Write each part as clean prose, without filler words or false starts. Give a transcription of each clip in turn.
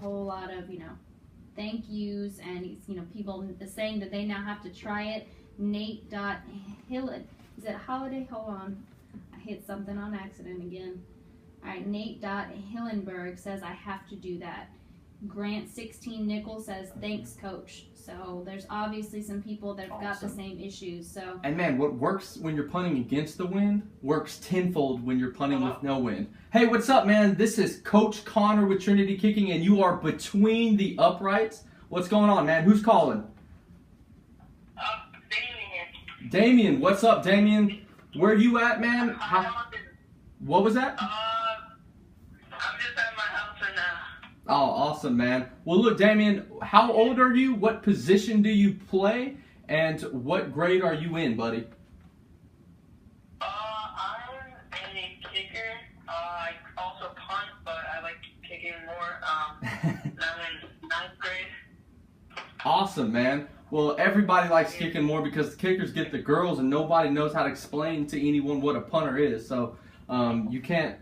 whole lot of, thank yous, and people saying that they now have to try it. Nate.Hillen. Is it Holiday? Hold on. I hit something on accident again. All right, Nate.Hillenberg says, I have to do that. Grant 16 Nickel says, thanks, coach. So there's obviously some people that have got the same issues. So. And man, what works when you're punting against the wind works tenfold when you're punting with no wind. Hey, what's up, man? This is Coach Connor with Trinity Kicking, and you are between the uprights. What's going on, man? Who's calling? Damien. Damien, what's up, Damien? Where are you at, man? What was that? I'm just at my house right now. Oh, awesome, man. Well, look, Damien, how old are you? What position do you play? And what grade are you in, buddy? I'm a kicker. I also punt, but I like kicking more. I'm in 9th grade. Awesome, man. Well, everybody likes kicking more because the kickers get the girls, and nobody knows how to explain to anyone what a punter is. So you can't,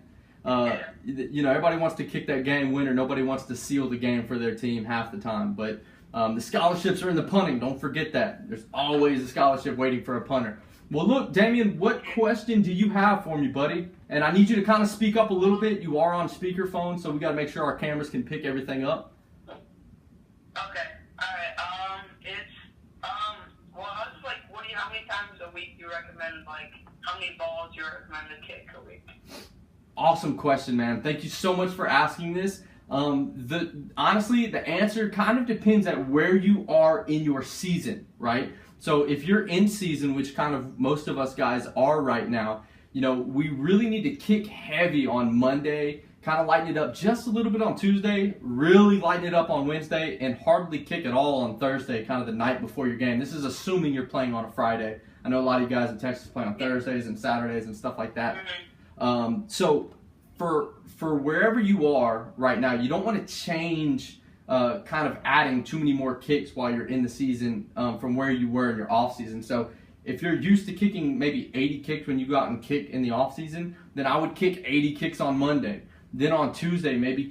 everybody wants to kick that game winner. Nobody wants to seal the game for their team half the time. But the scholarships are in the punting. Don't forget that. There's always a scholarship waiting for a punter. Well, look, Damien, what question do you have for me, buddy? And I need you to kind of speak up a little bit. You are on speakerphone, so we got to make sure our cameras can pick everything up. Okay. How many times a week do you recommend, how many balls do you recommend to kick a week? Awesome question, man. Thank you so much for asking this. Honestly, the answer kind of depends at where you are in your season, right? So if you're in season, which kind of most of us guys are right now, we really need to kick heavy on Monday, kind of lighten it up just a little bit on Tuesday, really lighten it up on Wednesday, and hardly kick at all on Thursday, kind of the night before your game. This is assuming you're playing on a Friday. I know a lot of you guys in Texas play on Thursdays and Saturdays and stuff like that. So for wherever you are right now, you don't want to change kind of adding too many more kicks while you're in the season from where you were in your off season. So if you're used to kicking maybe 80 kicks when you go out and kick in the off season, then I would kick 80 kicks on Monday. Then on Tuesday, maybe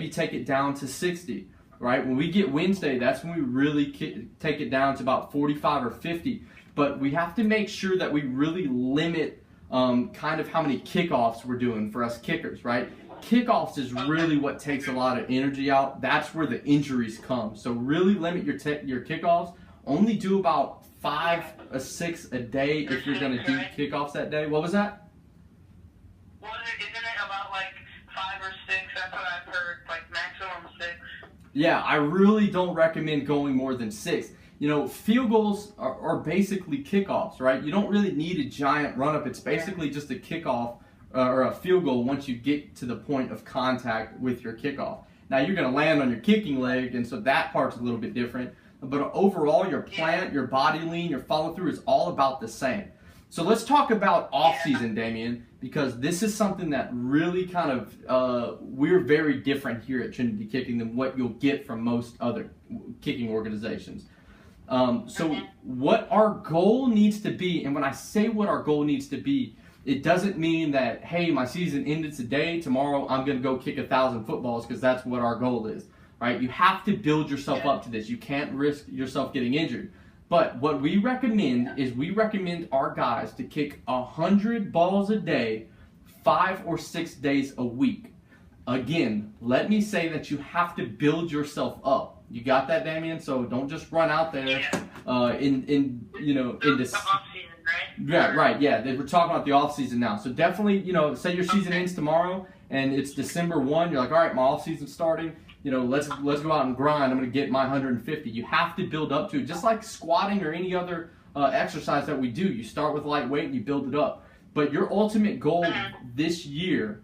take it down to 60, right? When we get Wednesday, that's when we really take it down to about 45 or 50. But we have to make sure that we really limit kind of how many kickoffs we're doing for us kickers, right? Kickoffs is really what takes a lot of energy out. That's where the injuries come. So really limit your kickoffs. Only do about 5 or 6 a day if you're going to do kickoffs that day. What was that? Isn't it about 5 or 6? That's what I've heard, maximum 6. Yeah, I really don't recommend going more than 6. Field goals are basically kickoffs, right? You don't really need a giant run-up. It's basically just a kickoff or a field goal once you get to the point of contact with your kickoff. Now, you're going to land on your kicking leg, and so that part's a little bit different. But overall, your plant, your body lean, your follow-through is all about the same. So let's talk about off-season, Damien, because this is something that really kind of, we're very different here at Trinity Kicking than what you'll get from most other kicking organizations. So what our goal needs to be, and when I say what our goal needs to be, it doesn't mean that, hey, my season ended today, tomorrow I'm going to go kick 1,000 footballs, because that's what our goal is, right? You have to build yourself up to this. You can't risk yourself getting injured. But what we recommend is we recommend our guys to kick 100 balls a day, 5 or 6 days a week. Again, let me say that you have to build yourself up. You got that, Damien? So don't just run out there in this. Yeah, right. Yeah, we're talking about the off season now. So definitely, say your season ends tomorrow and it's December 1. You're like, all right, my off season's starting. Let's go out and grind. I'm going to get my 150. You have to build up to it, just like squatting or any other exercise that we do. You start with lightweight and you build it up. But your ultimate goal this year,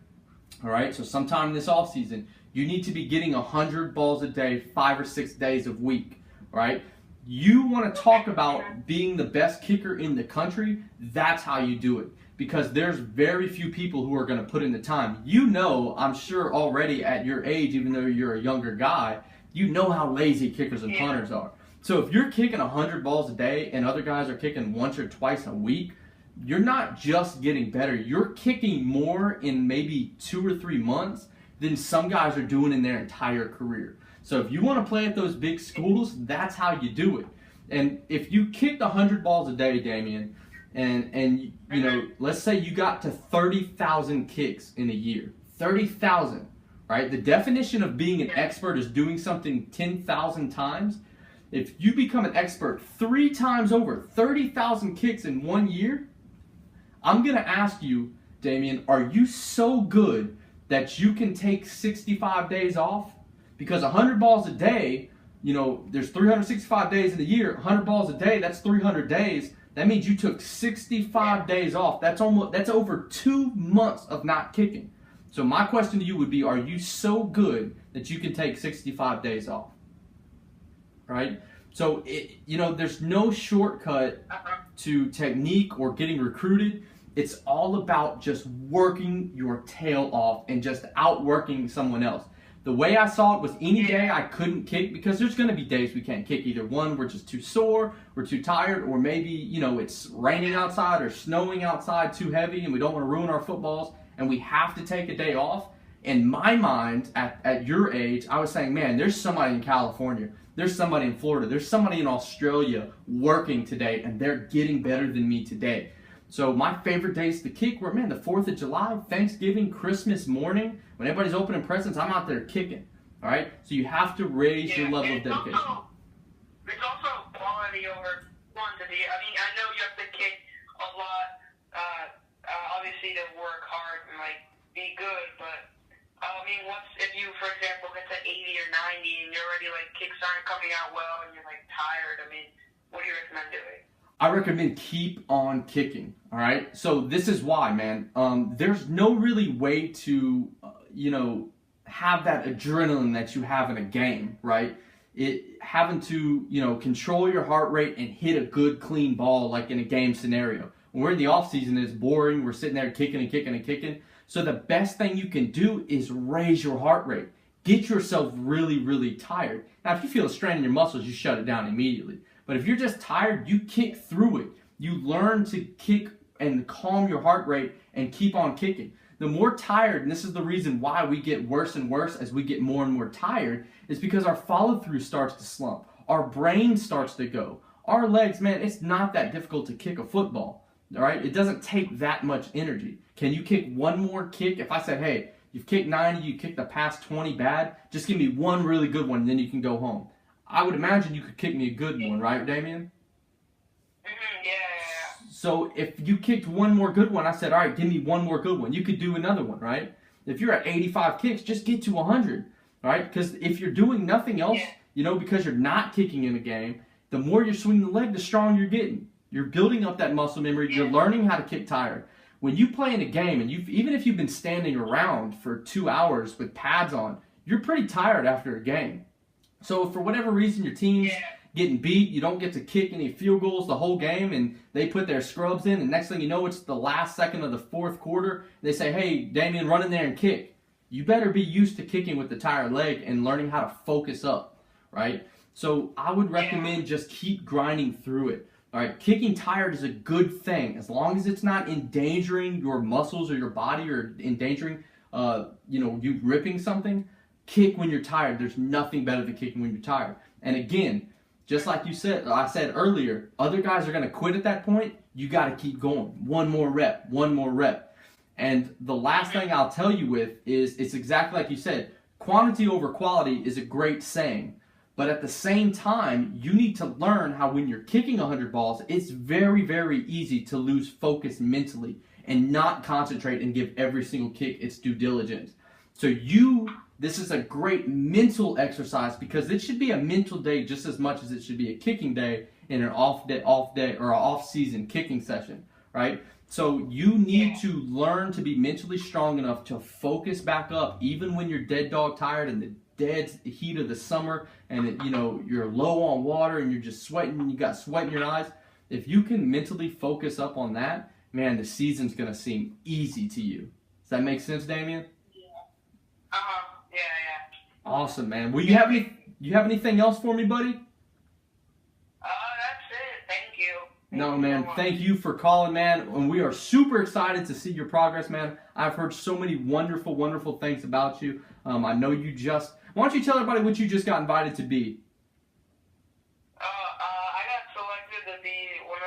all right, so sometime this off season, you need to be getting 100 balls a day, 5 or 6 days a week, all right? You want to talk about being the best kicker in the country, that's how you do it. Because there's very few people who are going to put in the time. I'm sure already at your age, even though you're a younger guy, you know how lazy kickers and punters are. So if you're kicking 100 balls a day and other guys are kicking once or twice a week, you're not just getting better. You're kicking more in maybe 2 or 3 months than some guys are doing in their entire career. So if you want to play at those big schools, that's how you do it. And if you kicked 100 balls a day, Damian, and you know, let's say you got to 30,000 kicks in a year. 30,000, right? The definition of being an expert is doing something 10,000 times. If you become an expert 3 times over, 30,000 kicks in 1 year, I'm going to ask you, Damian, are you so good that you can take 65 days off? Because 100 balls a day, you know, there's 365 days in a year. 100 balls a day, that's 300 days. That means you took 65 days off. That's over 2 months of not kicking. So my question to you would be, are you so good that you can take 65 days off? Right? So, you know, there's no shortcut to technique or getting recruited. It's all about just working your tail off and just outworking someone else. The way I saw it was any day I couldn't kick, because there's going to be days we can't kick. Either one, we're just too sore, we're too tired, or maybe, you know, it's raining outside or snowing outside too heavy and we don't want to ruin our footballs and we have to take a day off. In my mind, at your age, I was saying, man, there's somebody in California, there's somebody in Florida, there's somebody in Australia working today, and they're getting better than me today. So my favorite days to kick were, man, the 4th of July, Thanksgiving, Christmas morning. When everybody's opening presents, I'm out there kicking. All right? So you have to raise your level of dedication. It's also quality over quantity. I mean, I know you have to kick a lot, obviously, to work hard and, like, be good. But, I mean, if you, for example, get to 80 or 90 and you're already, like, kicks aren't coming out well and you're, like, tired, I mean, what do you recommend doing? I recommend keep on kicking, all right? So this is why, man. There's no really way to, you know, have that adrenaline that you have in a game, right? Having to, you know, control your heart rate and hit a good, clean ball like in a game scenario. When we're in the offseason, it's boring. We're sitting there kicking and kicking and kicking. So the best thing you can do is raise your heart rate. Get yourself really, really tired. Now, if you feel a strain in your muscles, you shut it down immediately. But if you're just tired, you kick through it. You learn to kick and calm your heart rate and keep on kicking. The more tired, and this is the reason why we get worse and worse as we get more and more tired, is because our follow-through starts to slump. Our brain starts to go. Our legs, man, it's not that difficult to kick a football. All right? It doesn't take that much energy. Can you kick one more kick? If I said, hey, you've kicked 90, you kicked the past 20 bad, just give me one really good one, and then you can go home. I would imagine you could kick me a good one, right, Damian? Yeah. So if you kicked one more good one, I said, all right, give me one more good one. You could do another one, right? If you're at 85 kicks, just get to 100, right? Because if you're doing nothing else, you know, because you're not kicking in a game, the more you're swinging the leg, the stronger you're getting. You're building up that muscle memory. You're learning how to kick tired. When you play in a game, and even if you've been standing around for 2 hours with pads on, you're pretty tired after a game. So if for whatever reason your team's getting beat, you don't get to kick any field goals the whole game, and they put their scrubs in, and next thing you know, it's the last second of the 4th quarter. They say, hey, Damian, run in there and kick. You better be used to kicking with the tired leg and learning how to focus up, right? So I would recommend just keep grinding through it. All right, kicking tired is a good thing as long as it's not endangering your muscles or your body or endangering, you know, you ripping something. Kick when you're tired. There's nothing better than kicking when you're tired. And again, just like I said earlier, other guys are going to quit at that point. You got to keep going. One more rep, one more rep. And the last thing I'll tell you with is, it's exactly like you said, quantity over quality is a great saying. But at the same time, you need to learn how when you're kicking 100 balls, it's very, very easy to lose focus mentally and not concentrate and give every single kick its due diligence. So this is a great mental exercise, because it should be a mental day just as much as it should be a kicking day in an off day or an off-season kicking session, right? So you need to learn to be mentally strong enough to focus back up even when you're dead dog tired in the dead heat of the summer, and you know you're low on water and you're just sweating and you got sweat in your eyes. If you can mentally focus up on that, man, the season's gonna seem easy to you. Does that make sense, Damian? Yeah. Awesome, man. Well, you have anything else for me, buddy? That's it. Thank you. No, you man, so much. thank you for calling, man. And we are super excited to see your progress, man. I've heard so many wonderful, wonderful things about you. I know you just... Why don't you tell everybody what you just got invited to be? I got selected to be one of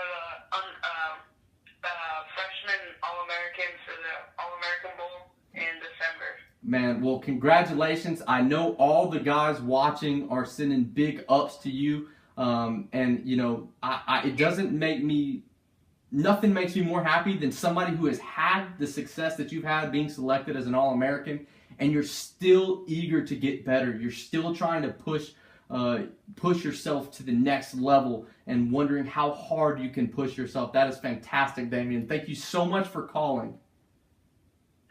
the freshman All-Americans for the All-American Bowl in December. Man, well, congratulations. I know all the guys watching are sending big ups to you. And, you know, it doesn't make me... Nothing makes me more happy than somebody who has had the success that you've had being selected as an All-American, and you're still eager to get better. You're still trying to push yourself to the next level and wondering how hard you can push yourself. That is fantastic, Damian. Thank you so much for calling.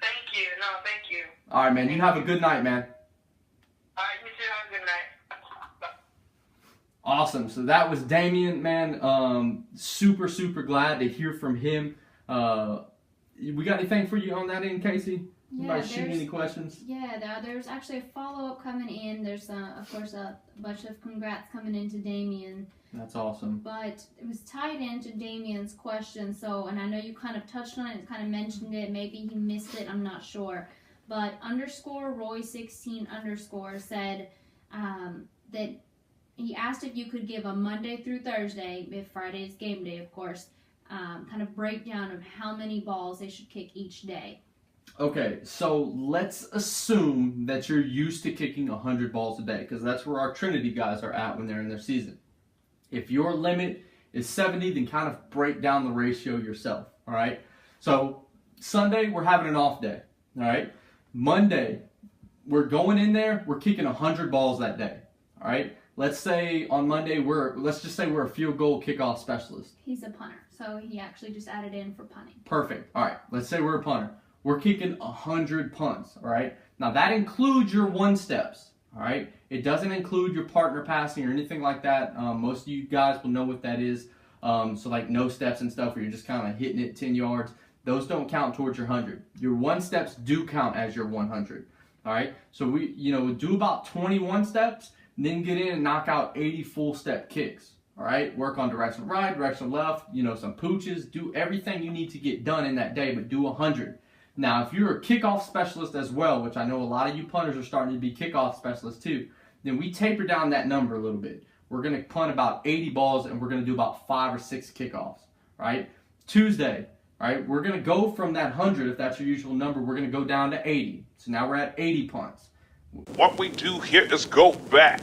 Thank you. No, thank you. All right, man. You have a good night, man. All right, you too. Have a good night. Bye. Awesome. So that was Damian, man. Super, super glad to hear from him. We got anything for you on that end, Casey? Anybody shooting any questions? Yeah, there's actually a follow-up coming in. There's, of course, a bunch of congrats coming into Damian. That's awesome. But it was tied into Damian's question, so, and I know you kind of touched on it, kind of mentioned it. Maybe he missed it, I'm not sure. But _Roy16_ said that he asked if you could give a Monday through Thursday, if Friday is game day, of course, kind of breakdown of how many balls they should kick each day. Okay, so let's assume that you're used to kicking 100 balls a day, because that's where our Trinity guys are at when they're in their season. If your limit is 70, then kind of break down the ratio yourself, all right? So Sunday, we're having an off day, all right? Monday, we're going in there, we're kicking 100 balls that day, all right? Let's say on Monday, let's just say we're a field goal kickoff specialist. He's a punter, so he actually just added in for punting. Perfect. All right, let's say we're a punter. We're kicking 100 punts, all right? Now, that includes your one-steps, all right? It doesn't include your partner passing or anything like that. Most of you guys will know what that is. So, like, no steps and stuff where you're just kind of hitting it 10 yards. Those don't count towards your 100. Your one-steps do count as your 100, all right? So, we do about 21 steps, then get in and knock out 80 full-step kicks, all right? Work on direction right, direction left, some pooches. Do everything you need to get done in that day, but do 100. Now, if you're a kickoff specialist as well, which I know a lot of you punters are starting to be kickoff specialists too, then we taper down that number a little bit. We're going to punt about 80 balls, and we're going to do about 5 or 6 kickoffs, right? Tuesday, right, we're going to go from that 100, if that's your usual number, we're going to go down to 80. So now we're at 80 punts. What we do here is go back.